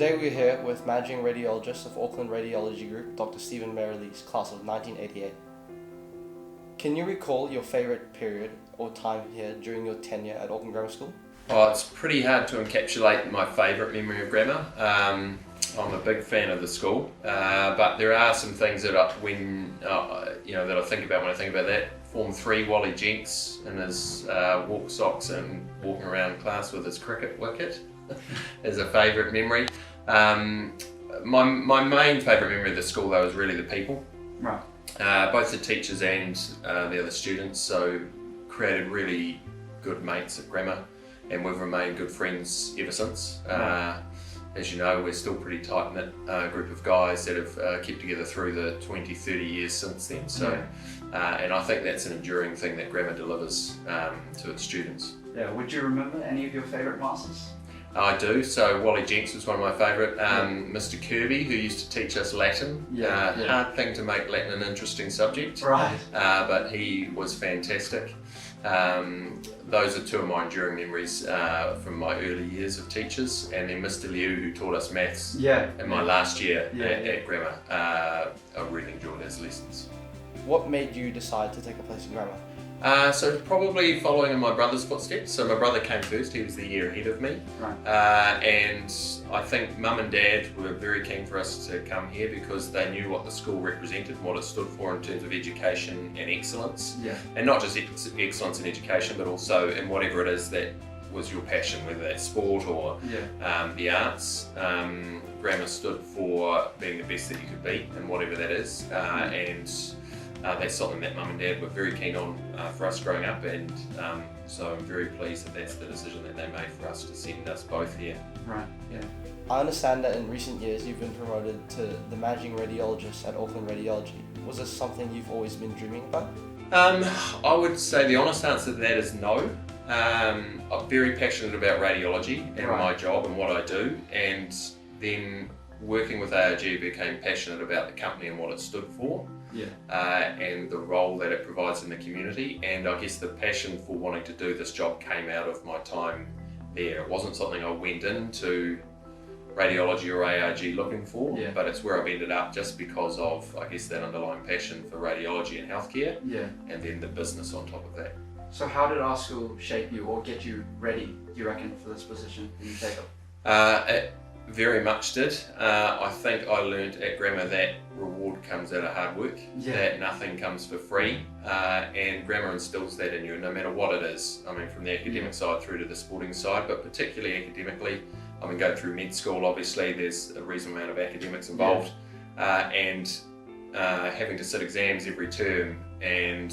Today we're here with Managing Radiologist of Auckland Radiology Group, Dr Stephen Merrilees, class of 1988. Can you recall your favourite period or time here during your tenure at Auckland Grammar School? Oh, it's pretty hard to encapsulate my favourite memory of grammar. I'm a big fan of the school, but there are some things that I think about when I think about that. Form 3, Wally Jenks in his walk socks and walking around class with his cricket wicket is a favourite memory. My main favourite memory of the school though is really the people. Right. Both the teachers and the other students, so created really good mates at grammar, and we've remained good friends ever since. Right. As you know, we're still pretty tight-knit group of guys that have kept together through the 20, 30 years since then. So, and I think that's an enduring thing that grammar delivers to its students. Yeah. Would you remember any of your favourite masters? I do. So Wally Jenks was one of my favourite. Mr Kirby, who used to teach us Latin. Hard thing to make Latin an interesting subject. Right. But he was fantastic. Those are two of my enduring memories from my early years of teachers. And then Mr Liu, who taught us maths in my last year at grammar. I really enjoyed his lessons. What made you decide to take a place in grammar? So probably following in my brother's footsteps. So my brother came first, he was the year ahead of me. Right. And I think Mum and Dad were very keen for us to come here because they knew what the school represented and what it stood for in terms of education and excellence. Yeah. And not just excellence in education, but also in whatever it is that was your passion, whether that's sport or the arts. Grammar stood for being the best that you could be in whatever that is. And that's something that Mum and Dad were very keen on for us growing up, and so I'm very pleased that that's the decision that they made for us to send us both here. Right. Yeah. I understand that in recent years you've been promoted to the Managing Radiologist at Auckland Radiology. Was this something you've always been dreaming about? I would say the honest answer to that is no. I'm very passionate about radiology and my job and what I do, and then working with ARG became passionate about the company and what it stood for. And the role that it provides in the community, and I guess the passion for wanting to do this job came out of my time there. It wasn't something I went into radiology or ARG looking for, but it's where I've ended up just because of, I guess, that underlying passion for radiology and healthcare, and then the business on top of that. So how did our school shape you or get you ready, do you reckon, for this position in you take up? It very much did. I think I learned at grammar that reward comes out of hard work, that nothing comes for free, and grammar instills that in you no matter what it is. I mean, from the academic side through to the sporting side, but particularly academically. I mean, going through med school, obviously there's a reasonable amount of academics involved, and having to sit exams every term and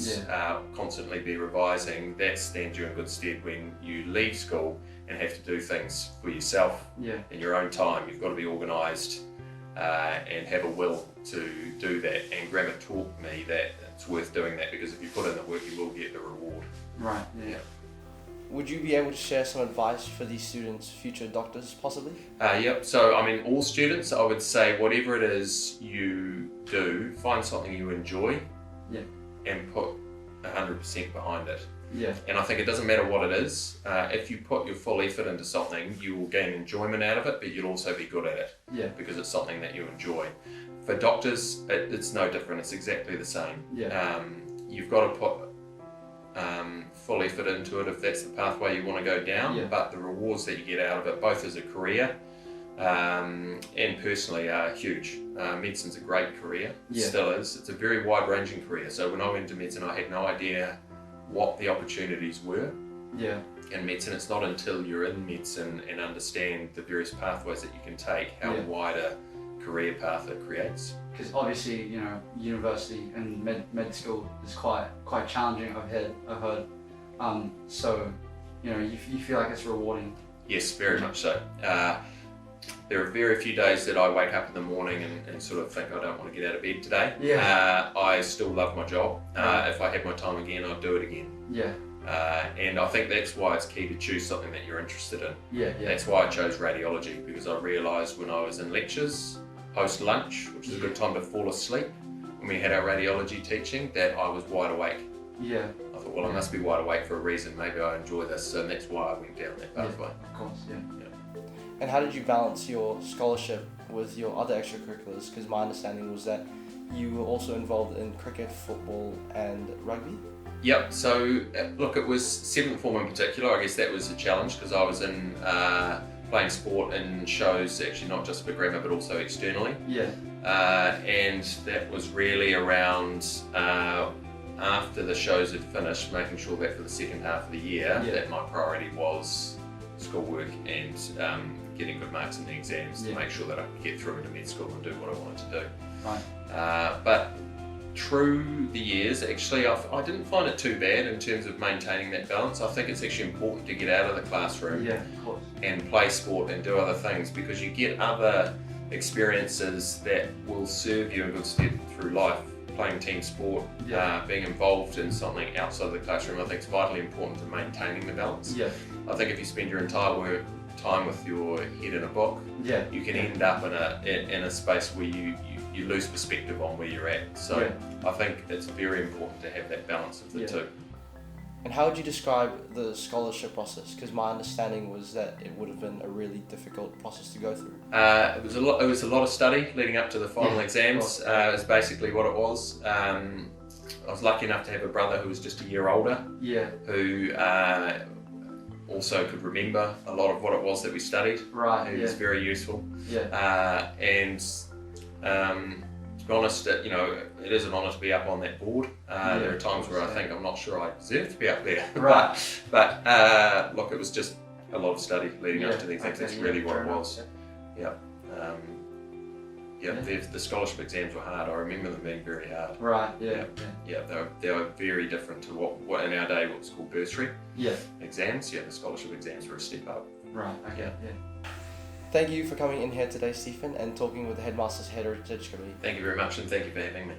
constantly be revising, that stands you in good stead when you leave school and have to do things for yourself in your own time. You've got to be organised and have a will to do that, and grammar taught me that it's worth doing that, because if you put in the work you will get the reward. Right. Would you be able to share some advice for these students, future doctors possibly? Yep, so I mean all students, I would say whatever it is you do, find something you enjoy and put 100% behind it. And I think it doesn't matter what it is, if you put your full effort into something, you will gain enjoyment out of it, but you'll also be good at it because it's something that you enjoy. For doctors, it's no different, it's exactly the same. You've got to put full effort into it if that's the pathway you want to go down, but the rewards that you get out of it, both as a career and personally, are huge. Medicine's a great career, still is. It's a very wide-ranging career. So when I went into medicine, I had no idea what the opportunities were in medicine. It's not until you're in medicine and understand the various pathways that you can take, how wide a career path it creates. Because obviously, you know, university and med school is quite challenging. I've heard. So, you know, you feel like it's rewarding. Yes, very much so. There are very few days that I wake up in the morning and sort of think I don't want to get out of bed today. I still love my job. If I had my time again, I'd do it again. And I think that's why it's key to choose something that you're interested in. That's why I chose radiology, because I realised when I was in lectures, post lunch, which is a good time to fall asleep, when we had our radiology teaching, that I was wide awake. I thought, well, I must be wide awake for a reason. Maybe I enjoy this, and that's why I went down that pathway. Of course, And how did you balance your scholarship with your other extracurriculars? Because my understanding was that you were also involved in cricket, football and rugby. Yep, so look, it was 7th form in particular. I guess that was a challenge because I was in playing sport in shows, actually not just for grammar but also externally. Yeah. And that was really around after the shows had finished, making sure that for the second half of the year that my priority was schoolwork and getting good marks in the exams to make sure that I could get through into med school and do what I wanted to do. Right. But through the years, actually, I didn't find it too bad in terms of maintaining that balance. I think it's actually important to get out of the classroom and play sport and do other things, because you get other experiences that will serve you in good stead through life. Playing team sport, being involved in something outside of the classroom, I think is vitally important to maintaining the balance. I think if you spend your entire time with your head in a book, you can end up in a space where you lose perspective on where you're at. So I think it's very important to have that balance of the two. And how would you describe the scholarship process? Because my understanding was that it would have been a really difficult process to go through. It was a lot of study leading up to the final exams. Is basically what it was. I was lucky enough to have a brother who was just a year older, who also could remember a lot of what it was that we studied. Right. It was very useful. And to be honest, it is an honour to be up on that board. There are times where I think I'm not sure I deserve to be up there. but look, it was just a lot of study leading up to the exams. That's really what it was. The scholarship exams were hard. I remember them being very hard. Right. They were very different to what in our day what was called bursary exams. The scholarship exams were a step up. Right. Okay. Thank you for coming in here today, Stephen, and talking with the Headmaster's Heritage Committee. Thank you very much, and thank you for having me.